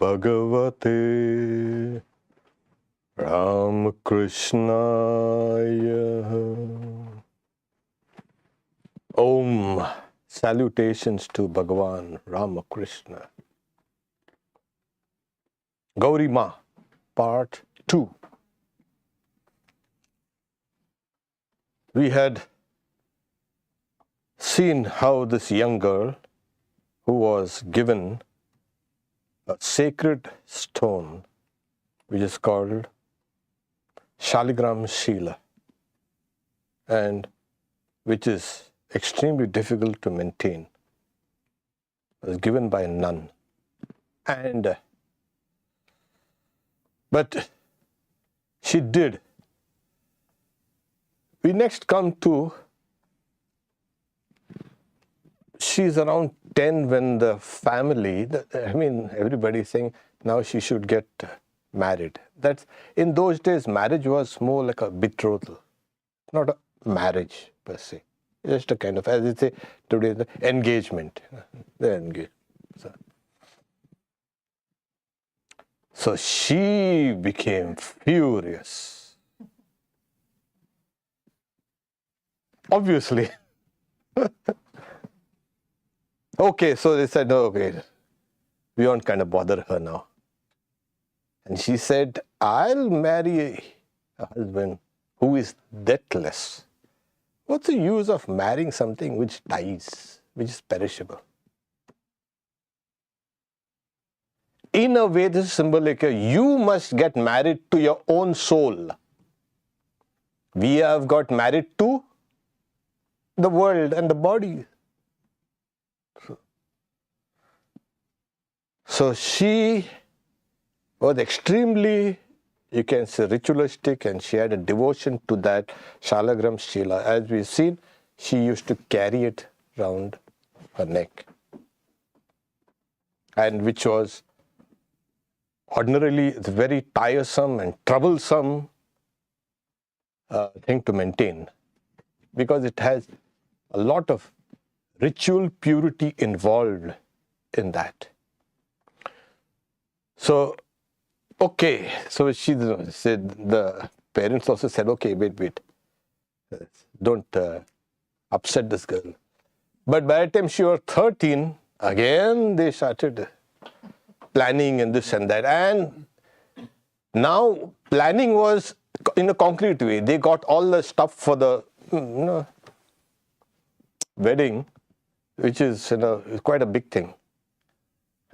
Bhagavate Ramakrishna. Om. Salutations to Bhagavan Ramakrishna. Gauri Ma, Part 2. We had seen how this young girl who was given a sacred stone which is called Shaligram Shila and which is extremely difficult to maintain, was given by a nun. But she did. We next come to, she's around 10 when the family, everybody is saying now she should get married. That's, in those days, marriage was more like a betrothal, not a marriage per se. Just a kind of, as they say today, the engagement. The engagement. So she became furious. Obviously. Okay, so they said, no, okay, we won't kind of bother her now. And she said, I'll marry a husband who is deathless. What's the use of marrying something which dies, which is perishable? In a way, this is symbolic. You must get married to your own soul. We have got married to the world and the body. So she was extremely, you can say, ritualistic, and she had a devotion to that Shalagram Shila. As we've seen, she used to carry it round her neck, and which was ordinarily very tiresome and troublesome thing to maintain, because it has a lot of ritual purity involved in that. So, okay, so she said, the parents also said, okay, wait, don't upset this girl. But by the time she was 13, again they started planning and this and that. And now planning was in a concrete way. They got all the stuff for the wedding, which is quite a big thing.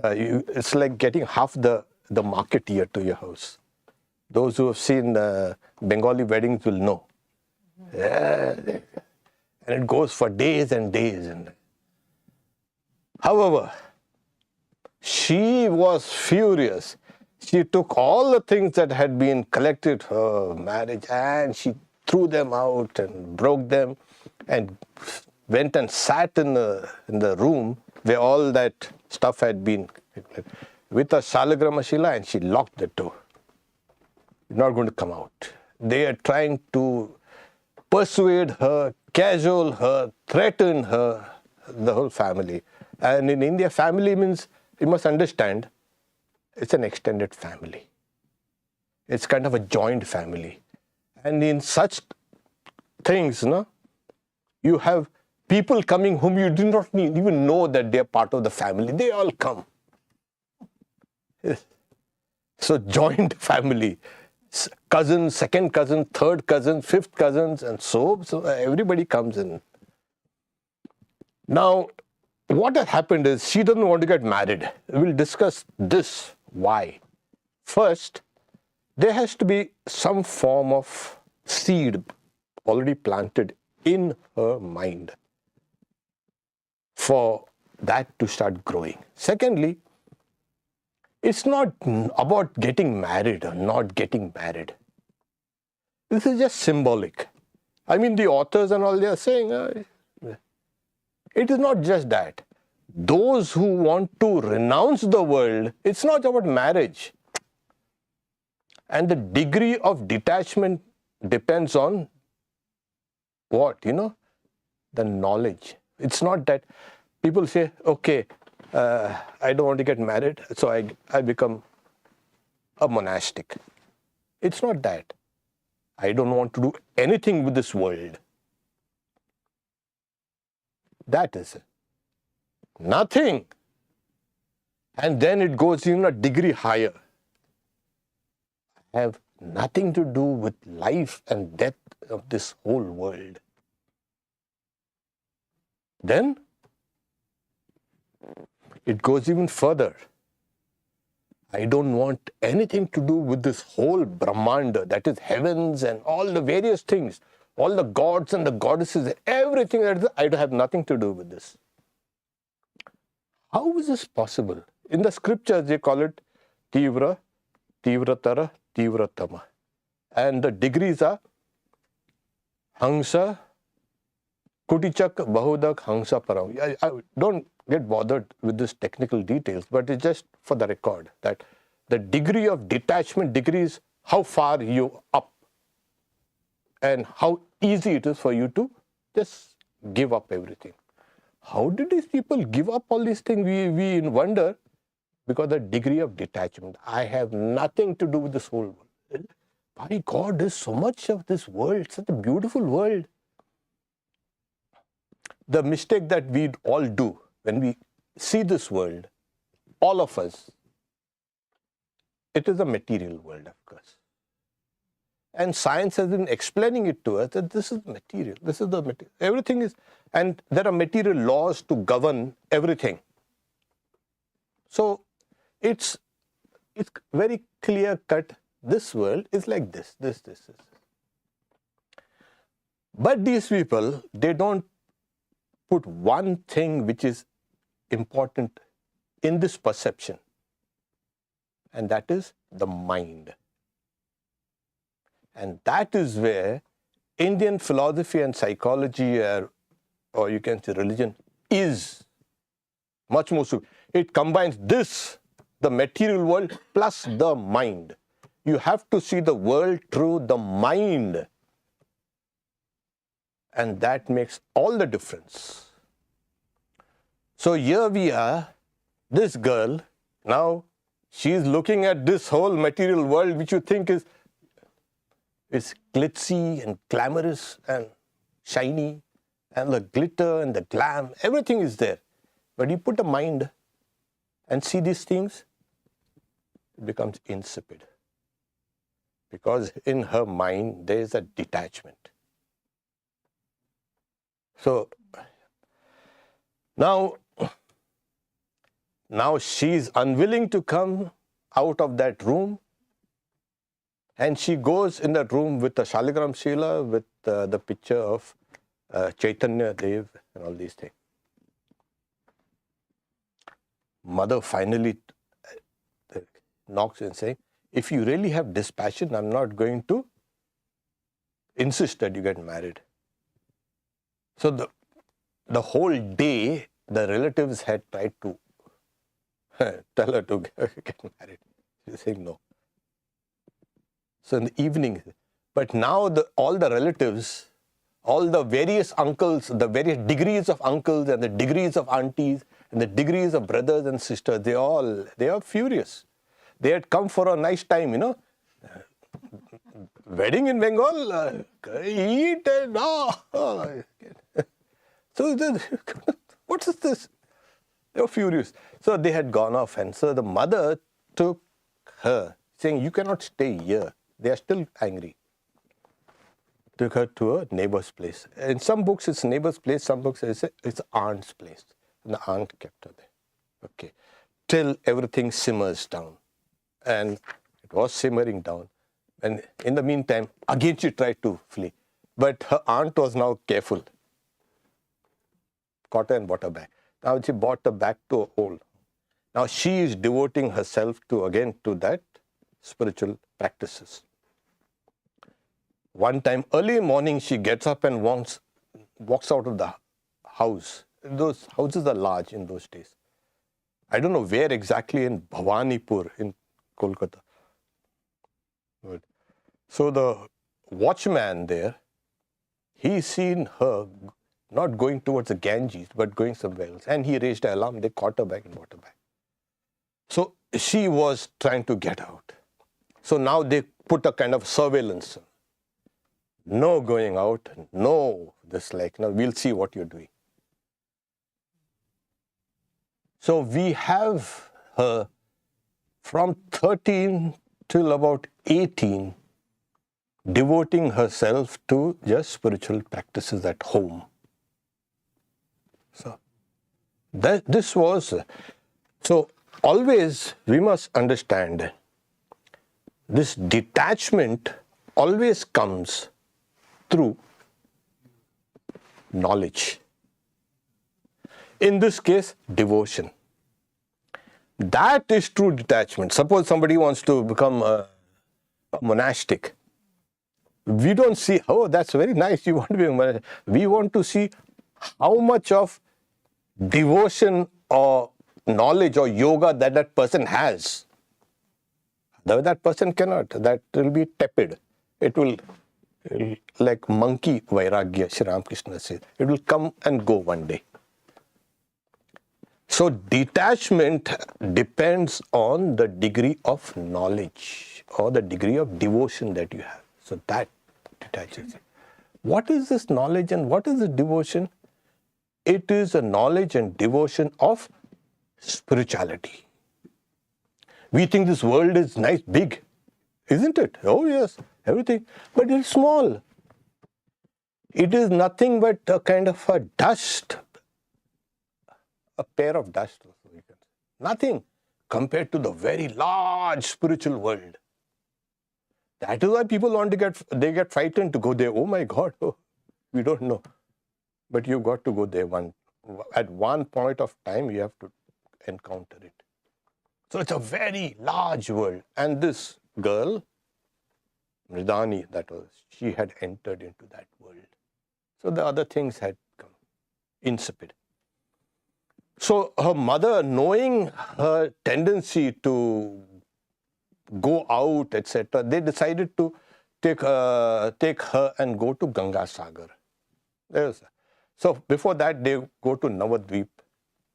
It's like getting half the market here to your house. Those who have seen Bengali weddings will know. Yeah, and it goes for days and days. However, she was furious. She took all the things that had been collected for marriage and she threw them out and broke them and went and sat in the room where all that stuff had been with a Shalagrama Shila, and she locked the door. Not going to come out. They are trying to persuade her, cajole her, threaten her, the whole family. And in India, family means, you must understand, it's an extended family. It's kind of a joint family. And in such things, you have people coming whom you do not even know that they are part of the family. They all come. So joint family. Cousin, second cousin, third cousin, fifth cousins, and so everybody comes in. Now, what has happened is she doesn't want to get married. We'll discuss this. Why? First, there has to be some form of seed already planted in her mind for that to start growing. Secondly, it's not about getting married or not getting married. This is just symbolic. The authors and all, they are saying, it is not just that. Those who want to renounce the world, it's not about marriage. And the degree of detachment depends on what? The knowledge. It's not that people say, okay, I don't want to get married, so I become a monastic. It's not that. I don't want to do anything with this world. That is it. Nothing. And then it goes even a degree higher. I have nothing to do with life and death of this whole world. Then it goes even further. I don't want anything to do with this whole Brahmanda, that is heavens and all the various things, all the gods and the goddesses, everything. I have nothing to do with this. How is this possible? In the scriptures, they call it Tivra, Tivratara, Tivratama. And the degrees are Hangsa, Kutichak, Bahudak, Hangsa, Param. I don't get bothered with these technical details, but it's just for the record that the degree of detachment degrees how far you up and how easy it is for you to just give up everything. How did these people give up all these things? We wonder, because the degree of detachment. I have nothing to do with this whole world. My God, there's so much of this world, such a beautiful world. The mistake that we all do when we see this world, all of us, it is a material world, of course. And science has been explaining it to us that this is material, this is the material. Everything is, and there are material laws to govern everything. So it's very clear cut. This world is like this. But these people, they don't put one thing which is important in this perception, and that is the mind. And that is where Indian philosophy and psychology, or you can say religion, is much more superior. It combines this, the material world, plus the mind. You have to see the world through the mind. And that makes all the difference. So here we are, this girl, now she is looking at this whole material world which you think is glitzy and glamorous and shiny, and the glitter and the glam, everything is there. But you put a mind and see these things, it becomes insipid. Because in her mind, there is a detachment. So now she is unwilling to come out of that room, and she goes in that room with the Shaligram Shila, with the picture of Chaitanya Dev and all these things. Mother finally knocks and saying, if you really have dispassion, I'm not going to insist that you get married. So the whole day, the relatives had tried to tell her to get married. She was saying no. So in the evening, but now all the relatives, all the various uncles, the various degrees of uncles and the degrees of aunties and the degrees of brothers and sisters, they are furious. They had come for a nice time, wedding in Bengal, eat and So what is this? They were furious. So they had gone off, and so the mother took her, saying, you cannot stay here. They are still angry. Took her to a neighbor's place. In some books it's neighbor's place, some books it's aunt's place. And the aunt kept her there. Okay. Till everything simmers down. And it was simmering down. And in the meantime, again she tried to flee. But her aunt was now careful. Caught her and brought her back. Now she brought her back to a hole. Now she is devoting herself to that spiritual practices. One time, early morning, she gets up and walks out of the house. Those houses are large in those days. I don't know where exactly in Bhawanipur in Kolkata. So the watchman there, he's seen her not going towards the Ganges, but going somewhere else. And he raised an alarm. They caught her back and brought her back. So she was trying to get out. So now they put a kind of surveillance. No going out, no this like, now we'll see what you're doing. So we have her from 13 till about 18 devoting herself to just spiritual practices at home. So this was, so always we must understand this detachment always comes through knowledge. In this case, devotion. That is true detachment. Suppose somebody wants to become a monastic. We don't see, oh, that's very nice, you want to be a monastic. We want to see how much of devotion or knowledge or yoga that person has. Though that person cannot, that will be tepid. It will, like monkey vairagya, Sri Ramakrishna says, it will come and go one day. So detachment depends on the degree of knowledge or the degree of devotion that you have. So that detaches. What is this knowledge and what is the devotion? It is a knowledge and devotion of spirituality. We think this world is nice, big, isn't it? Oh yes, everything. But it's small. It is nothing but a kind of a dust, a pair of dust. Nothing compared to the very large spiritual world. That is why people want to get frightened to go there. Oh my God, oh, we don't know. But you've got to go there at one point of time, you have to encounter it. So it's a very large world. And this girl, Mridani, she had entered into that world. So the other things had come insipid. So her mother, knowing her tendency to go out, etc., they decided to take her and go to Ganga Sagar. So before that, they go to Navadvip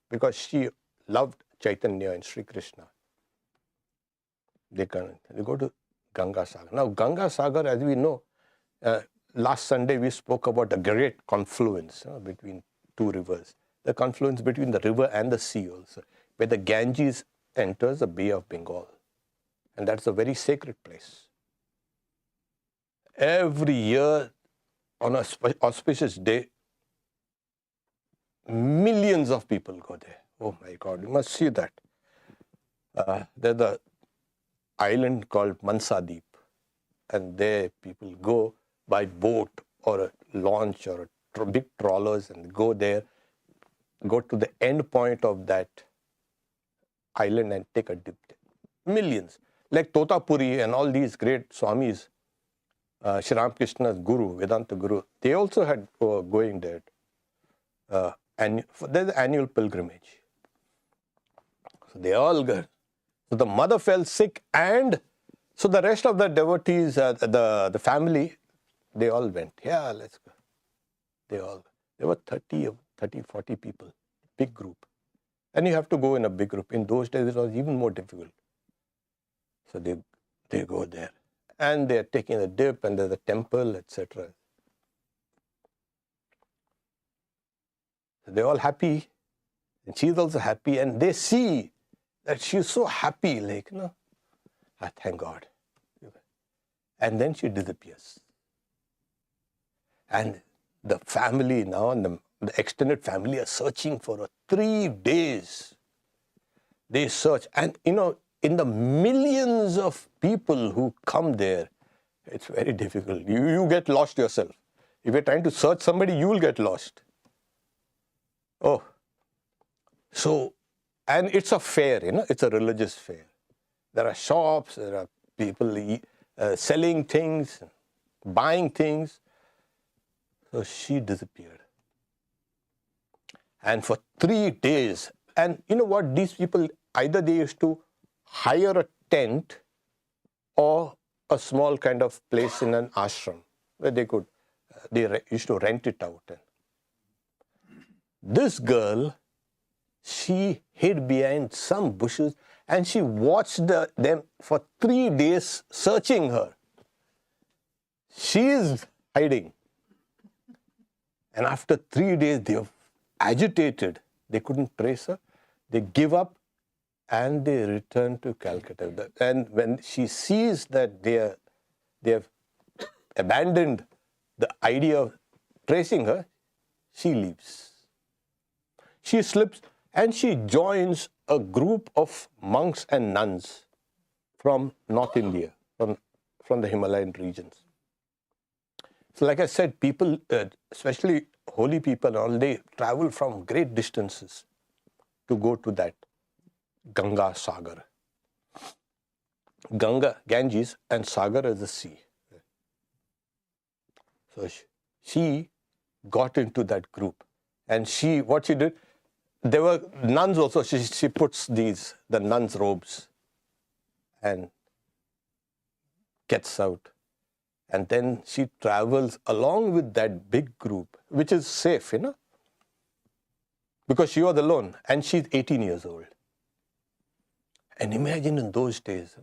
because she loved Chaitanya and Sri Krishna. They go to Ganga Sagar. Now, Ganga Sagar, as we know, last Sunday we spoke about the great confluence between two rivers. The confluence between the river and the sea also, where the Ganges enters the Bay of Bengal. And that's a very sacred place. Every year, on an auspicious day, millions of people go there. Oh my God, you must see that. There's the island called Mansadeep, and there people go by boat or a launch or big trawlers and go there, go to the end point of that island and take a dip there. Millions. Like Totapuri and all these great Swamis, Sri Ramakrishna's guru, Vedanta guru, they also had going there. And there's an annual pilgrimage. So they all go. So the mother fell sick, and so the rest of the devotees, the family, they all went. Yeah, let's go. There were 30, 40 people, big group. And you have to go in a big group. In those days, it was even more difficult. So they go there. And they're taking a dip, and there's a temple, etc. So they're all happy. And she's also happy. And they see that she's so happy, like, thank God. And then she disappears. And the family now, and the extended family are searching for her. 3 days. They search. And, in the millions of people who come there, it's very difficult. You get lost yourself. If you're trying to search somebody, you will get lost. Oh. So, and it's a fair, it's a religious fair. There are shops, there are people selling things, buying things. So she disappeared. And for 3 days, and you know what, these people, either they used to hire a tent or a small kind of place in an ashram where they used to rent it out. This girl, she hid behind some bushes and she watched them for 3 days searching her. She is hiding. And after 3 days, they were agitated. They couldn't trace her. They give up and they return to Calcutta. And when she sees that they have abandoned the idea of tracing her, she leaves. She slips and she joins a group of monks and nuns from North India, from the Himalayan regions. So like I said, people, especially holy people, all they travel from great distances to go to that Ganga Sagar. Ganges and Sagar is the sea. So she got into that group. And what she did, there were nuns also. She puts the nuns' robes and gets out. And then she travels along with that big group, which is safe, because she was alone and she's 18 years old. And imagine in those days,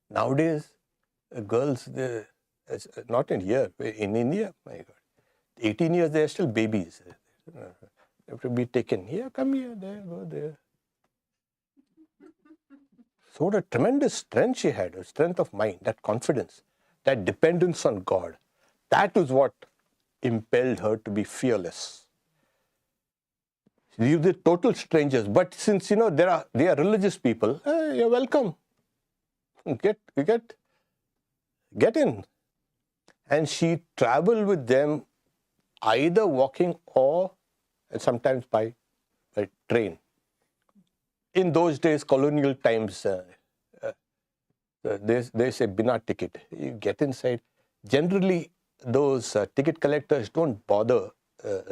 nowadays, girls, not in here, in India, my God, 18 years, they're still babies. They have to be taken here, come here, there, go there. So what a tremendous strength she had, a strength of mind, that confidence, that dependence on God. That is what impelled her to be fearless. These are total strangers, but since they are religious people, you're welcome. Get in. And she traveled with them either walking or sometimes by train. In those days, colonial times, they say bina ticket. You get inside. Generally, those ticket collectors don't bother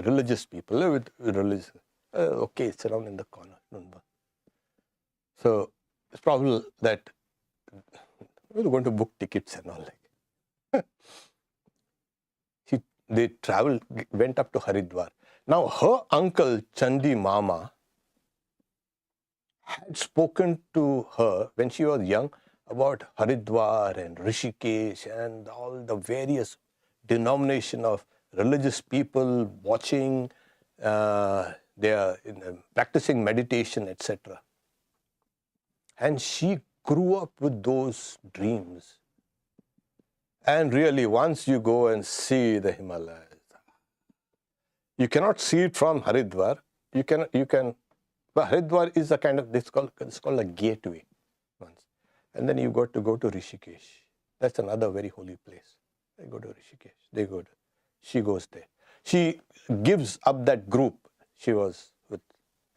religious people with religious. Okay, it's around in the corner. So it's probable that we're going to book tickets and all that. They went up to Haridwar. Now her uncle Chandi Mama had spoken to her when she was young about Haridwar and Rishikesh and all the various denomination of religious people watching, they are practicing meditation, etc. And she grew up with those dreams. And really, once you go and see the Himalayas, you cannot see it from Haridwar. But Haridwar is a kind of, it's called a gateway. And then you got to go to Rishikesh. That's another very holy place. They go to Rishikesh. She goes there. She gives up that group she was with,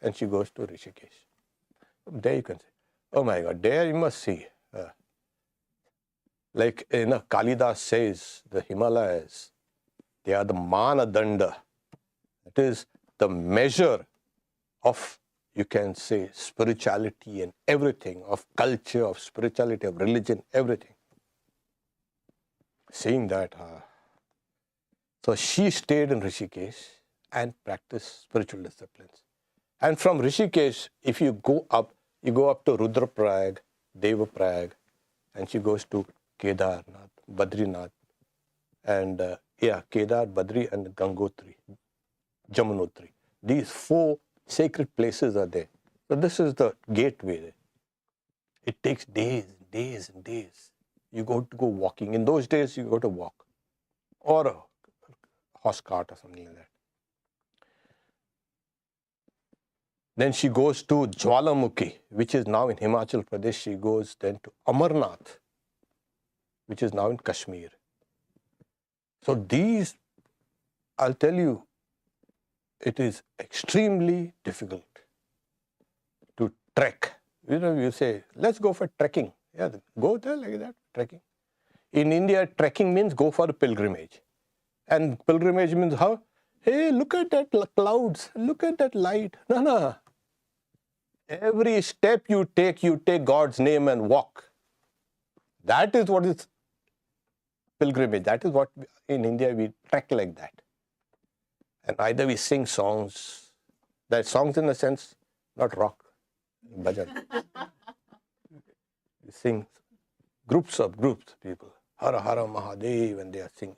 and she goes to Rishikesh. There you can say, oh my God, there you must see. Like Kalidas says, the Himalayas, they are the Manadanda. It is the measure of, you can say, spirituality and everything, of culture, of spirituality, of religion, everything. Seeing that, so she stayed in Rishikesh and practiced spiritual disciplines. And from Rishikesh, if you go up to Rudraprayag, Devaprayag, and she goes to Kedarnath, Badrinath, and Kedar, Badri, and Gangotri, Jamunotri. These 4 sacred places are there. So this is the gateway. It takes days and days and days. You go walking. In those days, you go to walk. Or a horse cart or something like that. Then she goes to Jwalamukhi, which is now in Himachal Pradesh. She goes then to Amarnath, which is now in Kashmir. So these, I'll tell you, it is extremely difficult to trek. You say, let's go for trekking. Yeah, go there like that, trekking. In India, trekking means go for a pilgrimage. And pilgrimage means how? Hey, look at that clouds, look at that light. No. Every step you take God's name and walk. That is what is pilgrimage. That is what in India we trek like that. And either we sing songs That songs in a sense, not rock, bhajan. You sing groups, people. Hara Hara Mahadev, and they are singing.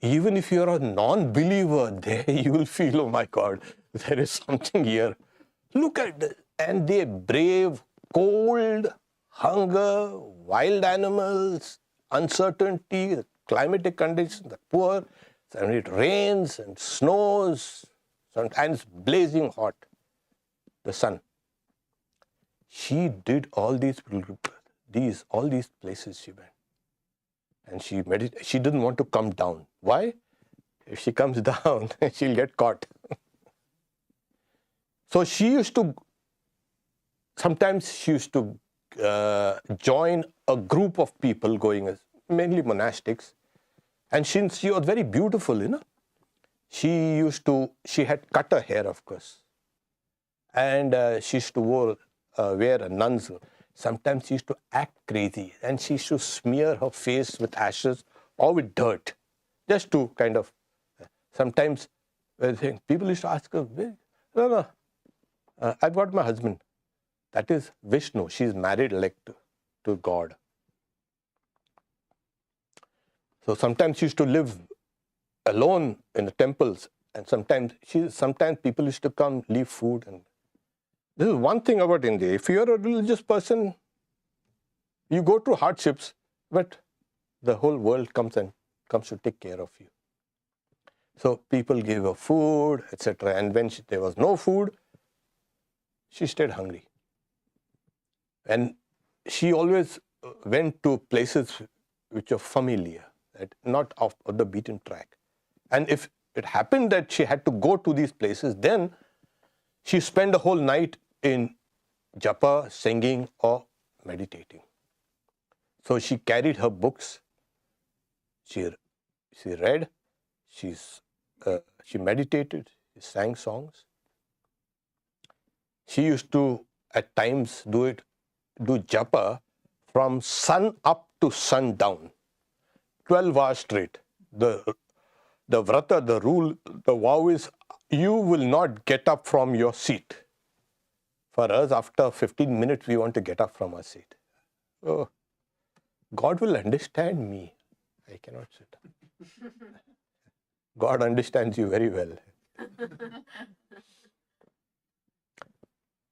Even if you are a non-believer, there you will feel, oh my God, there is something here. Look at this. And they brave cold, hunger, wild animals, uncertainty, the climatic conditions, the poor. And it rains and snows, sometimes blazing hot, the sun. She did all these places she went. And she didn't want to come down. Why? If she comes down, she'll get caught. So sometimes she used to join a group of people going as mainly monastics. And since she was very beautiful, she had cut her hair, of course. And she used to wear a nun's. Sometimes she used to act crazy, and she used to smear her face with ashes or with dirt, just to kind of, sometimes people used to ask her, no, I've got my husband. That is Vishnu. She's married like to God. So sometimes she used to live alone in the temples, and sometimes people used to come, leave food. And this is one thing about India. If you're a religious person, you go through hardships, but the whole world comes to take care of you. So people gave her food, etc. And when there was no food, she stayed hungry. And she always went to places which are familiar, not off the beaten track. And if it happened that she had to go to these places, then she spent the whole night in japa, singing, or meditating. So she carried her books, she read, she meditated, she sang songs. She used to, at times, do japa from sun up to sun down, 12 hours straight. The vrata, the rule, the vow is, you will not get up from your seat. For us, after 15 minutes, we want to get up from our seat. Oh, God will understand me. I cannot sit. God understands you very well.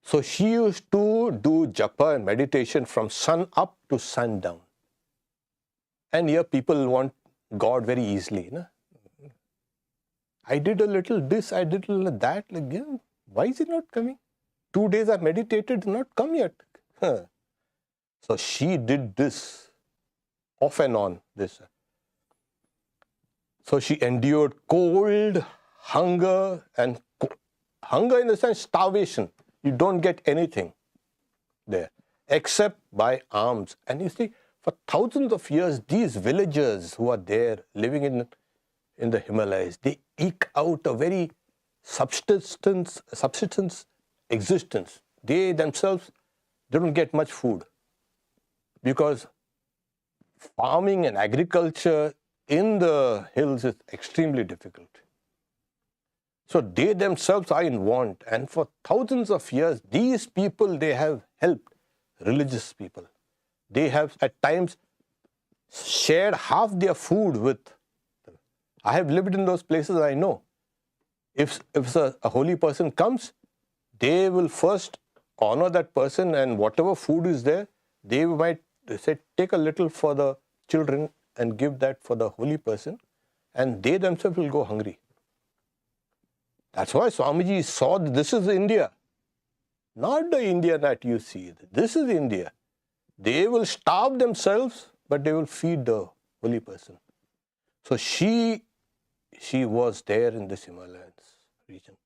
So she used to do japa and meditation from sun up to sun down. And here people want God very easily. No? I did a little this, I did a little that. Why is it not coming? 2 days I meditated, not come yet. So she did this, off and on, this. So she endured cold, hunger, and hunger in the sense starvation. You don't get anything there except by alms. And you see, for thousands of years, these villagers who are there living in the Himalayas, they eke out a very subsistence existence. They themselves don't get much food because farming and agriculture in the hills is extremely difficult. So they themselves are in want, and for thousands of years, these people, they have helped religious people. They have at times shared half their food with. I have lived in those places, I know. If a holy person comes, they will first honor that person, and whatever food is there, they might say, take a little for the children and give that for the holy person, and they themselves will go hungry. That's why Swamiji saw that this is India. Not the India that you see. This is India. They will starve themselves, but they will feed the holy person. So she was there in this Himalayas region.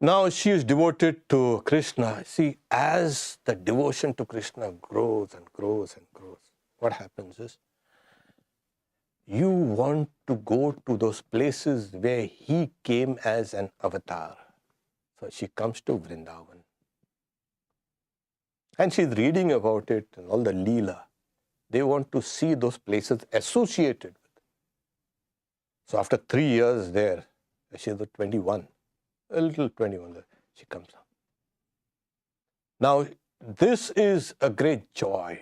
Now she is devoted to Krishna. See, as the devotion to Krishna grows and grows and grows, what happens is, you want to go to those places where he came as an avatar. So she comes to Vrindavan. And she's reading about it and all the Leela. They want to see those places associated with. So after 3 years there, She's 21, a little 21. She comes down. Now, this is a great joy,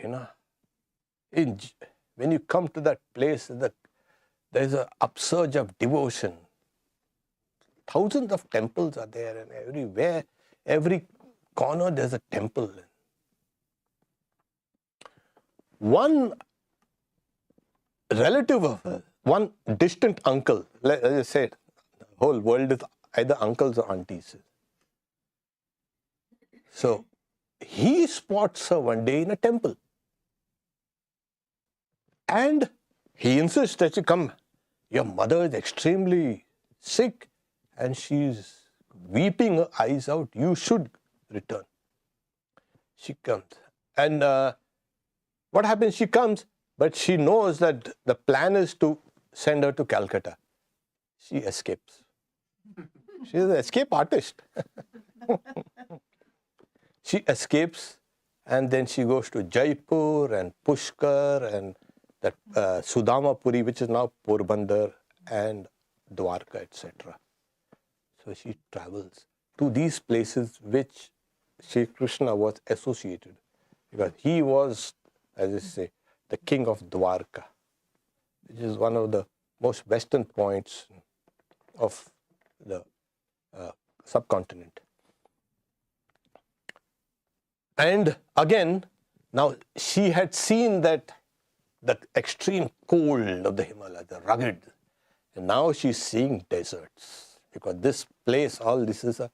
When you come to that place, there's an upsurge of devotion. Thousands of temples are there, and everywhere, every corner, there's a temple. One relative of her, one distant uncle, as I said, the whole world is either uncles or aunties. So, he spots her one day in a temple. And he insists that she come. Your mother is extremely sick and she's weeping her eyes out. You should return. She comes. And what happens? She comes, but she knows that the plan is to send her to Calcutta. She escapes. She's an escape artist. She escapes, and then she goes to Jaipur and Pushkar and that Sudamapuri, which is now Porbandar, and Dwarka, etc. So she travels to these places which Sri Krishna was associated, because he was, as I say, the king of Dwarka, which is one of the most western points of the subcontinent. And again, now she had seen that the extreme cold of the Himalayas, the rugged, and now she's seeing deserts, because this place, all this is a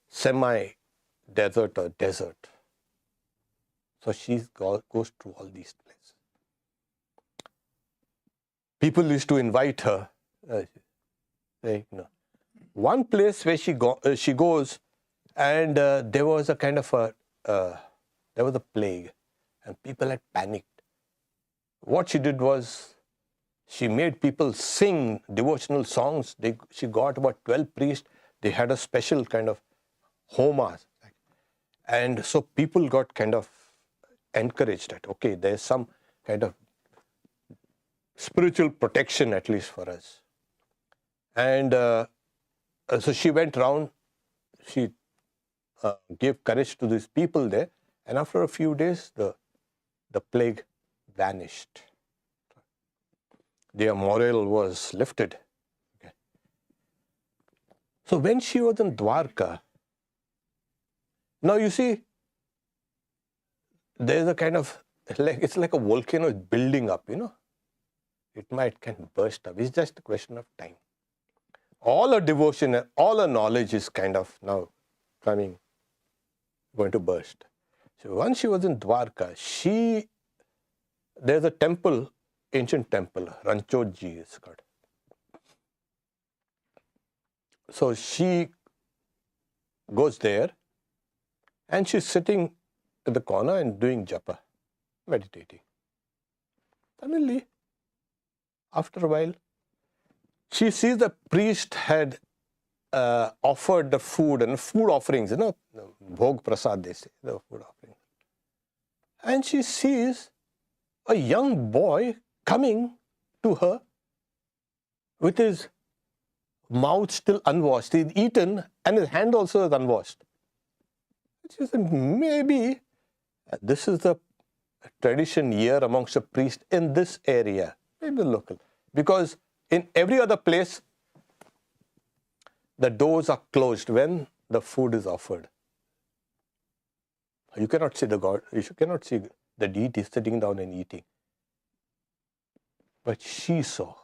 semi-desert or desert. So she goes to all these places. People used to invite her. One place where she goes, and there was a kind of there was a plague, and people had panicked. What she did was, she made people sing devotional songs. She got about 12 priests. They had a special kind of homa. And so people got kind of encouraged that, okay, there's some kind of spiritual protection at least for us. And so she went around, she gave courage to these people there, and after a few days, the plague vanished. Their morale was lifted. Okay. So when she was in Dwarka, now you see, there's a kind of, it's like a volcano is building up, It might kind of burst up. It's just a question of time. All her devotion, all her knowledge is kind of now going to burst. So once she was in Dwarka, there's a temple, ancient temple, Ranchodji is called. So she goes there, and she's sitting at the corner and doing japa, meditating. Suddenly, after a while, she sees the priest had offered the food and food offerings, bhog prasad, they say, the food offerings. And she sees a young boy coming to her with his mouth still unwashed. He's eaten and his hand also is unwashed. She said, maybe this is the tradition here amongst the priests in this area, maybe local. Because in every other place, the doors are closed when the food is offered. You cannot see the God, you cannot see the deity sitting down and eating. But she saw.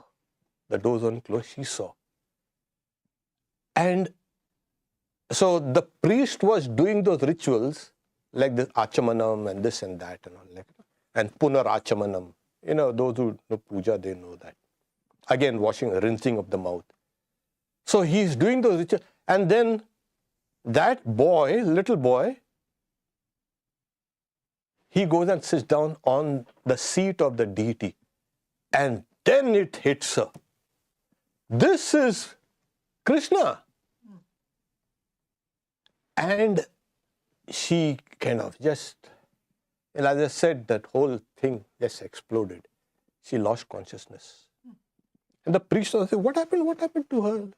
The doors weren't closed, she saw. And so the priest was doing those rituals, like this achamanam and this and that, and punarachamanam. Those who know puja, they know that. Again, rinsing of the mouth. So he's doing those rituals, and then that boy, little boy, he goes and sits down on the seat of the deity, and then it hits her. This is Krishna. And she kind of just, as I said, that whole thing just exploded. She lost consciousness. And the priest was saying, what happened? What happened to her?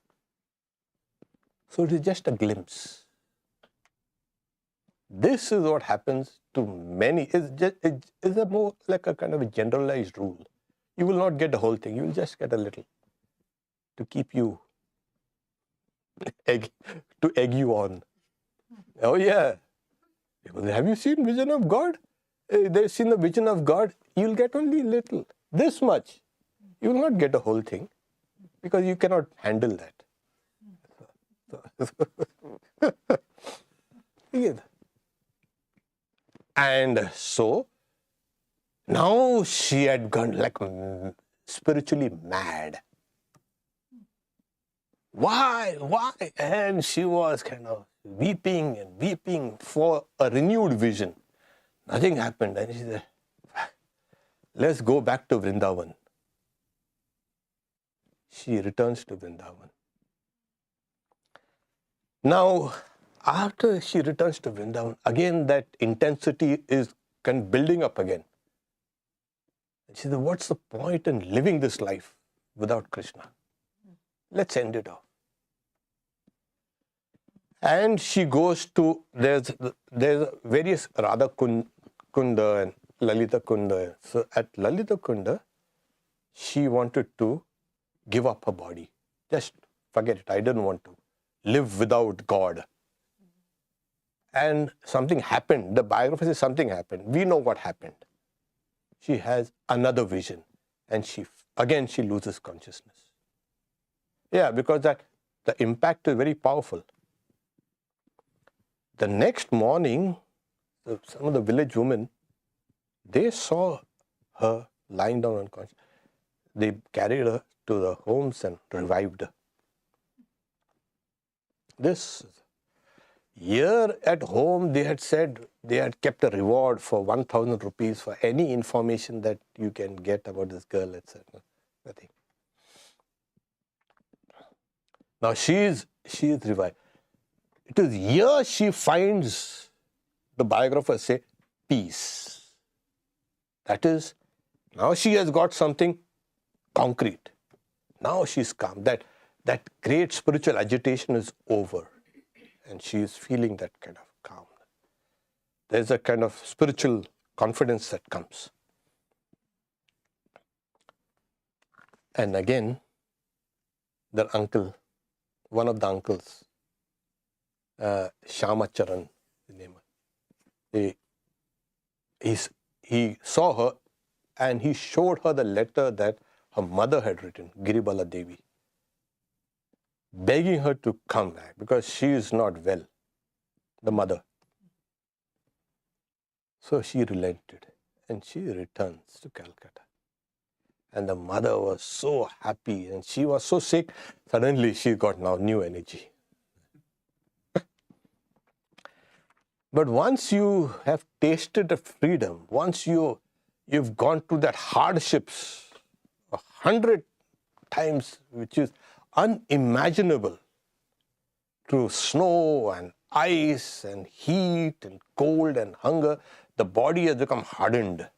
So it is just a glimpse. This is what happens to many. It's a more like a kind of a generalized rule. You will not get the whole thing. You will just get a little to keep you, to egg you on. Oh yeah. Have you seen vision of God? They've seen the vision of God. You'll get only little, this much. You will not get the whole thing because you cannot handle that. And so now she had gone like spiritually mad. Why? And she was kind of weeping and weeping for a renewed vision. Nothing happened. And she said, let's go back to Vrindavan. She returns to Vrindavan. Now, after she returns to Vrindavan, again that intensity is kind of building up again. And she said, what's the point in living this life without Krishna? Let's end it off. And she goes to, there's various Radha Kunda and Lalita Kunda. So at Lalita Kunda, she wanted to give up her body. Just forget it. I didn't want to live without God. And something happened. The biographer says something happened. We know what happened. She has another vision. And she loses consciousness. Yeah, because the impact is very powerful. The next morning, some of the village women, they saw her lying down unconscious. They carried her to the homes and revived her. This year at home, they had said they had kept a reward for 1,000 rupees for any information that you can get about this girl, etc. Nothing. Now she is revived. It is here she finds, the biographers say, peace. That is, now she has got something concrete. Now she's calm. That great spiritual agitation is over. And she is feeling that kind of calm. There's a kind of spiritual confidence that comes. And again, their uncle, one of the uncles, Shamacharan, the name. He saw her and he showed her the letter that her mother had written, Giribala Devi, begging her to come back because she is not well, the mother. So she relented and she returns to Calcutta. And the mother was so happy and she was so sick, suddenly she got now new energy. But once you have tasted the freedom, once you've gone through that hardships 100 times, which is unimaginable, through snow and ice and heat and cold and hunger, the body has become hardened.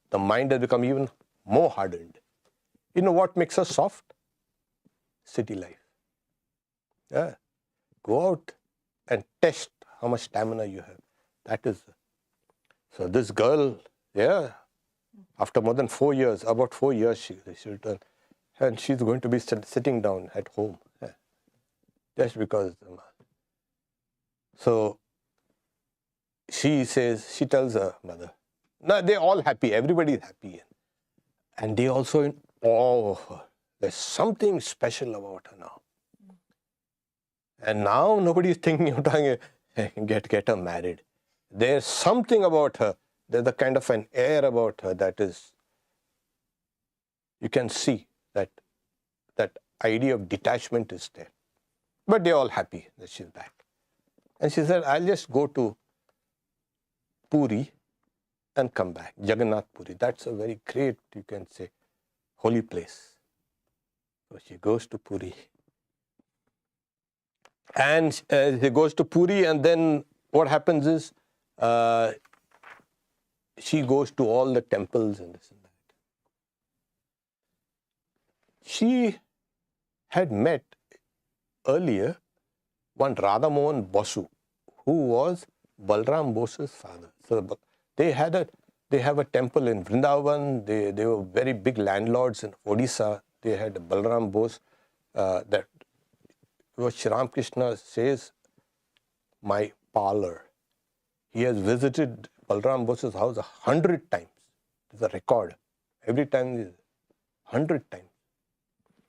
The mind has become even more hardened. You know what makes us soft? City life. Yeah. Go out and test how much stamina you have. That is. So this girl, yeah, after more than 4 years, about 4 years she returned. And she's going to be sitting down at home. Yeah. Just because. So she tells her mother, now they're all happy, everybody is happy. And they also in awe of her. There's something special about her now. And now nobody is thinking of trying to get her married. There's something about her. There's a kind of an air about her that is, you can see that idea of detachment is there. But they're all happy that she's back. And she said, I'll just go to Puri and come back. Jagannath Puri. That's a very great, you can say, holy place. So she goes to Puri. And she goes to Puri, and then what happens is she goes to all the temples and this and that. She had met earlier one Radha Mohan Basu, who was Balram Bose's father. So they have a temple in Vrindavan. They were very big landlords in Odisha. They had Balram Bose. That what Sri Ramakrishna says, my parlor. He has visited Balram Bose's house 100 times. It's a record. Every time, 100 times.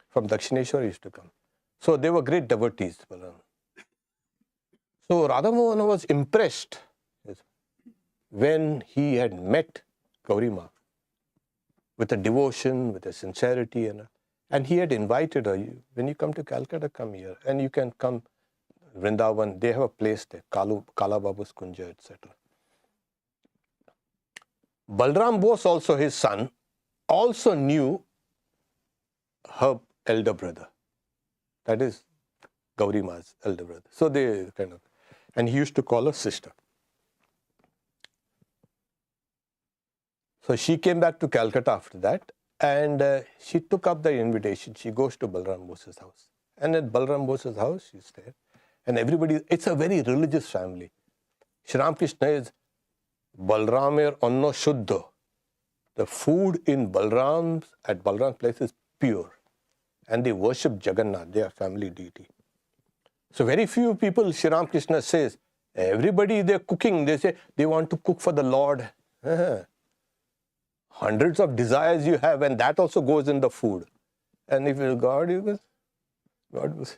From Dakshineshwar he used to come. So they were great devotees, Balram. So Radha Mohan was impressed when he had met Gauri Ma with a devotion, with a sincerity, and he had invited her, when you come to Calcutta, come here, and you can come Vrindavan. They have a place there, Kala Babu's Kunja, etc. Balram Bose, also his son, also knew her elder brother. That is Gauri Ma's elder brother. So they and he used to call her sister. So she came back to Calcutta after that, and she took up the invitation. She goes to Balram Bose's house. And at Balram Bose's house, she's there. And everybody, it's a very religious family. Sri Ramakrishna is Balramir Anno Shuddha. The food in at Balram's place is pure. And they worship Jagannath, their family deity. So very few people, Sri Ramakrishna says, everybody they're cooking, they say they want to cook for the Lord. Hundreds of desires you have, and that also goes in the food. And if you're God, God will say,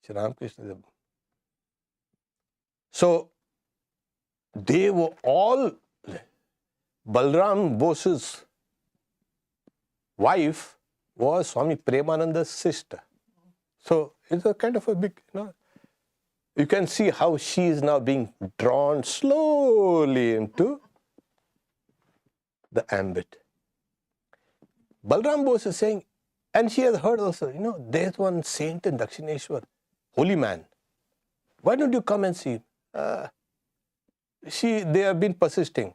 Sri Ramakrishna. So they were all, Balram Bose's wife was Swami Premananda's sister. So it's a kind of a big, you can see how she is now being drawn slowly into the ambit. Balram Bose is saying, and she has heard also, there's one saint in Dakshineshwar, holy man. Why don't you come and see him? They have been persisting.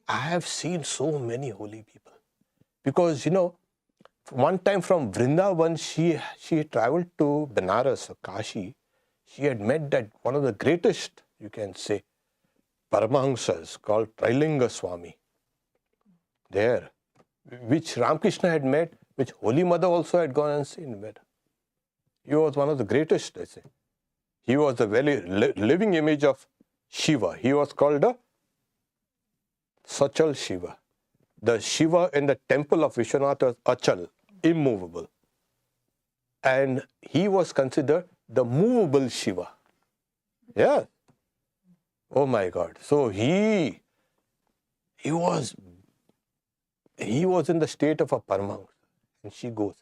I have seen so many holy people. Because, one time from Vrindavan, she traveled to Benares or Kashi. She had met that one of the greatest, you can say, Paramahamsas called Trilinga Swami. There, which Ramakrishna had met, which Holy Mother also had gone and seen. He was one of the greatest, I say. He was the very living image of Shiva. He was called a Sachal Shiva. The Shiva in the temple of Vishwanath was Achal, immovable. And he was considered the movable Shiva. Yeah. Oh my God. So he was in the state of a Paramahamsa. And she goes,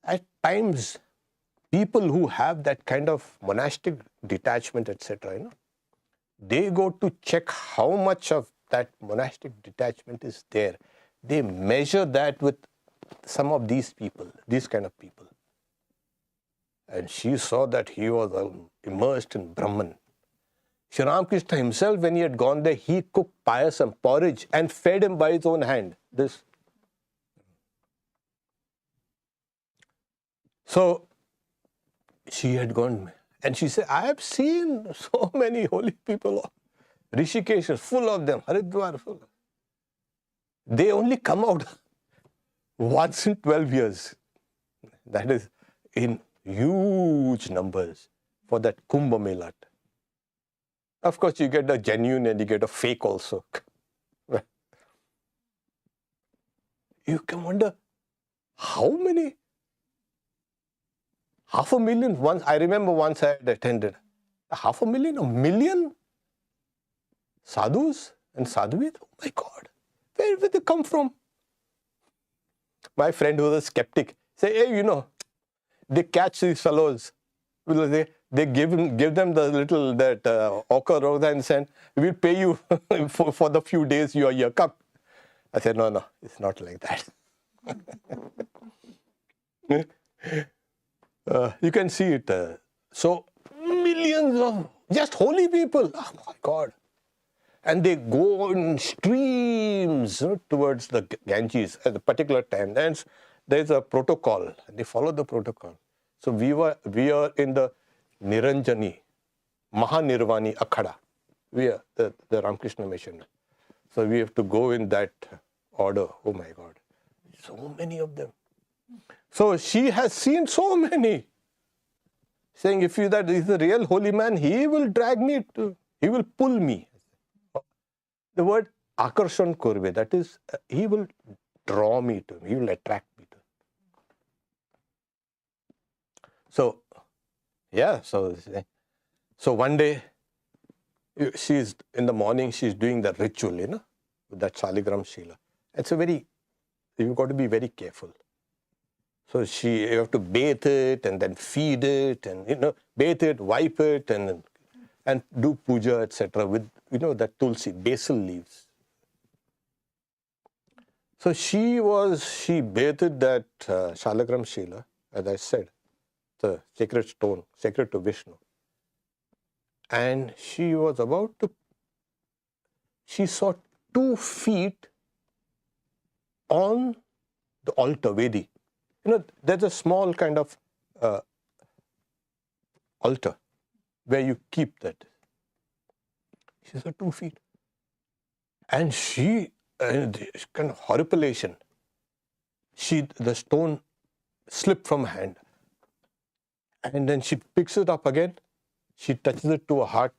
at times, people who have that kind of monastic detachment, etc., they go to check how much of that monastic detachment is there. They measure that with some of these people, these kind of people. And she saw that he was immersed in Brahman. Sri Ramakrishna himself, when he had gone there, he cooked payasam, porridge, and fed him by his own hand. So she had gone, and she said, I have seen so many holy people. Rishikesh is full of them, Haridwar full. They only come out once in 12 years. That is in huge numbers for that Kumbh Mela. Of course, you get a genuine and you get a fake also. You can wonder how many. 500,000 once. I remember once I had attended. 500,000, 1 million sadhus and sadhuvis. Oh my God, where did they come from? My friend who was a skeptic said, hey, they catch these fellows. They give them the little ochre rose and said, we'll pay you for the few days you are here. Come. I said, no, it's not like that. You can see it. So millions of just holy people. Oh my God. And they go in streams towards the Ganges at a particular time. And there's a protocol. They follow the protocol. So we are in the Niranjani, Mahanirvani Akhada. We are the Ramakrishna mission. So we have to go in that order. Oh my God, so many of them. So she has seen so many. Saying, if that is the real holy man, he will drag me he will pull me. The word akarshan korbe, that is, he will draw me to him, he will attract me to him. So, yeah, so one day, she's in the morning, she's doing the ritual, with that Shaligram Shila. It's you've got to be very careful. So you have to bathe it and then feed it and, bathe it, wipe it and do puja, etc. with, that tulsi, basil leaves. So she bathed that Shalagram Shila, as I said, the sacred stone, sacred to Vishnu. And she saw 2 feet on the altar, Vedi. There's a small kind of altar where you keep that. She saw 2 feet. And kind of horripilation. The stone slipped from her hand. And then she picks it up again. She touches it to her heart.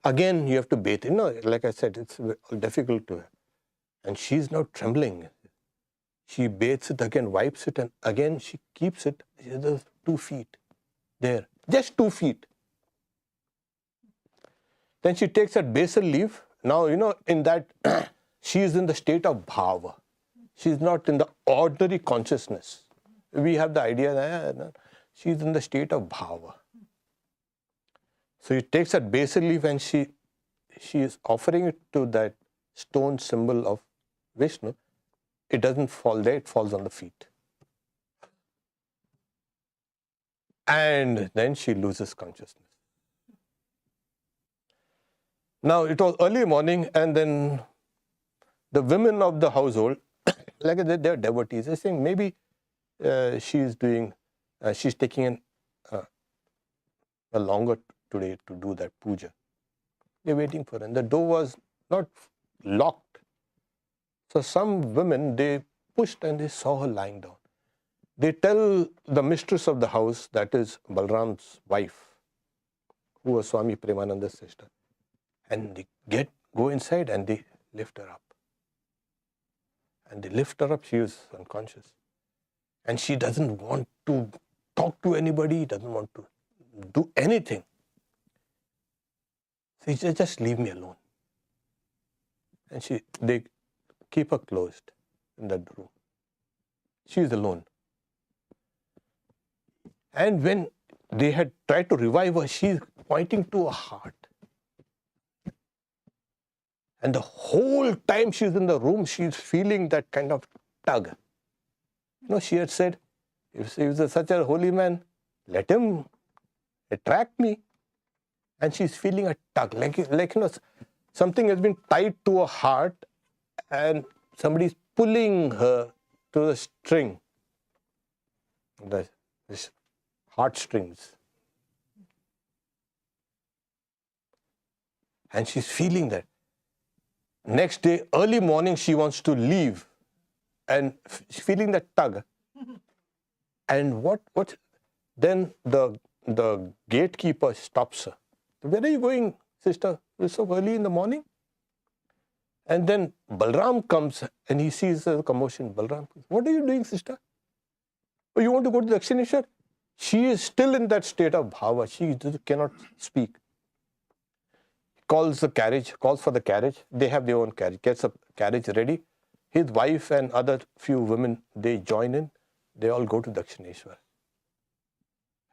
Again, you have to bathe. Like I said, it's difficult to her. And she's now trembling. She bathes it again, wipes it, and again she keeps it. There's 2 feet there. Just 2 feet. Then she takes that basil leaf. Now, in that, she is in the state of bhava. She's not in the ordinary consciousness. We have the idea that she's in the state of bhava. So she takes that basil leaf and she is offering it to that stone symbol of Vishnu. It doesn't fall there, it falls on the feet. And then she loses consciousness. Now, it was early morning, and then the women of the household, like they're devotees, they're saying maybe she's taking a longer today to do that puja. They're waiting for her. And the door was not locked. So some women, they pushed and they saw her lying down. They tell the mistress of the house, that is Balram's wife, who was Swami Premananda's sister. And they go inside and they lift her up. And they lift her up, she is unconscious. And she doesn't want to talk to anybody, doesn't want to do anything. So she said, just leave me alone. And they keep her closed in that room. She is alone. And when they had tried to revive her, she is pointing to her heart. And the whole time she's in the room, she's feeling that kind of tug. She had said, if he is such a holy man, let him attract me. And she's feeling a tug, like something has been tied to her heart and somebody is pulling her to the string, this heartstrings. And she's feeling that. Next day, early morning, she wants to leave and feeling that tug. And then the gatekeeper stops her. Where are you going, sister? It's so early in the morning. And then Balram comes and he sees the commotion. Balram, what are you doing, sister? Oh, you want to go to Dakshineshwar? She is still in that state of bhava. She cannot speak. Calls for the carriage. They have their own carriage. Gets a carriage ready. His wife and other few women, they join in. They all go to Dakshineshwar.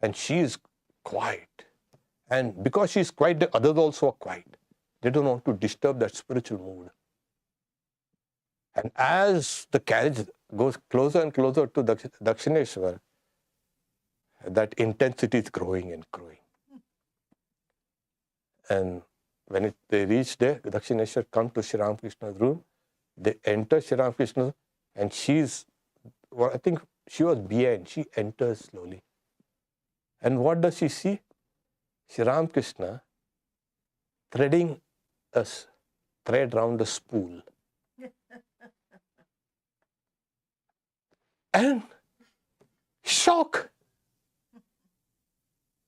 And she is quiet. And because she is quiet, the others also are quiet. They don't want to disturb that spiritual mood. And as the carriage goes closer and closer to Dakshineshwar, that intensity is growing and growing. And when they reach there, Dakshineshwar come to Sri Ramakrishna's room. They enter Sri Ramakrishna, and I think she was behind. She enters slowly. And what does she see? Sri Ramakrishna threading a thread round a spool. And shock.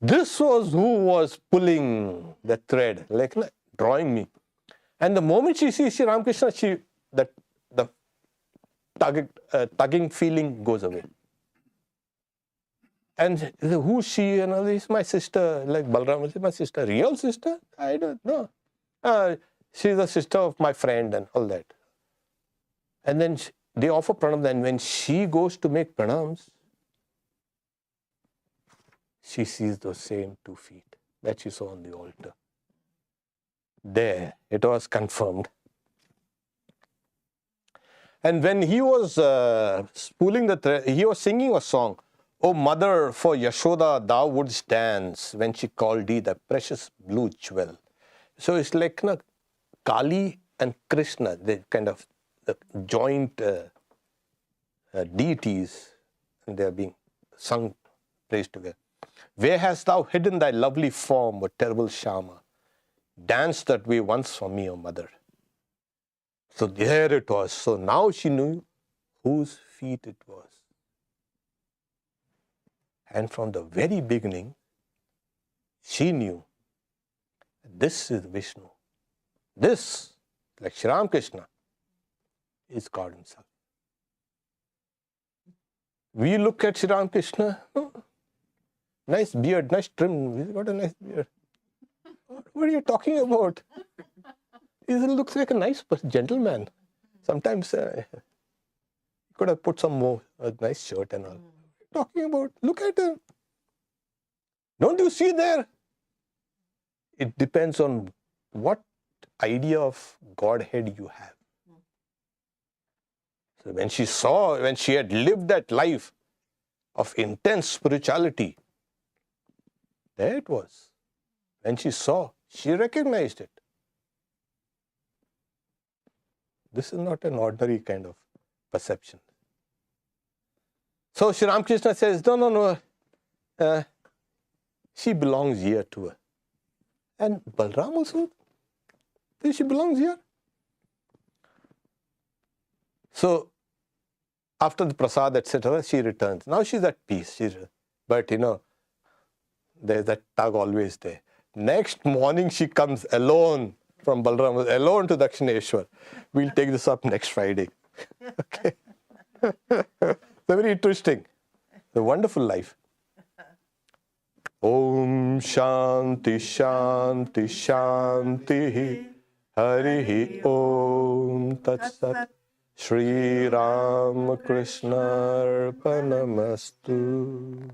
This was who was pulling the thread, like drawing me. And the moment she sees Sri Ramakrishna, the tugging feeling goes away. And who's she? And all this, my sister, like Balram is my sister. Real sister? I don't know. She's the sister of my friend and all that. And then they offer pranam. And when she goes to make pranams, she sees those same 2 feet that she saw on the altar. There, it was confirmed. And when he was spooling the thread, he was singing a song. O mother, for Yashoda thou wouldst dance when she called thee the precious blue jewel. So it's like Kali and Krishna, they kind of joint deities, and they are being sung, praised together. Where hast thou hidden thy lovely form, O terrible Shama? Dance that way once for me, O mother. So there it was. So now she knew whose feet it was. And from the very beginning, she knew this is Vishnu. This, like Sri Ramakrishna, is God himself. We look at Sri Ramakrishna, nice beard, nice trim, he's got a nice beard. What are you talking about? He looks like a nice gentleman. Sometimes he could have put some more, a nice shirt and all. Talking about, look at him. Don't you see there? It depends on what idea of Godhead you have. So when she had lived that life of intense spirituality, there it was. When she saw, she recognized it. This is not an ordinary kind of perception. So Sri Ramakrishna says, no, she belongs here to her. And Balram also, she belongs here. So after the prasad, etc., she returns. Now she's at peace. But there's that tug always there. Next morning she comes alone from Balram, alone to Dakshineshwar. We'll take this up next Friday. Okay. It's very interesting. A wonderful life. Om Shanti Shanti Shanti Harihi Om Tat Sat Sri Ramakrishna Arpanamastu.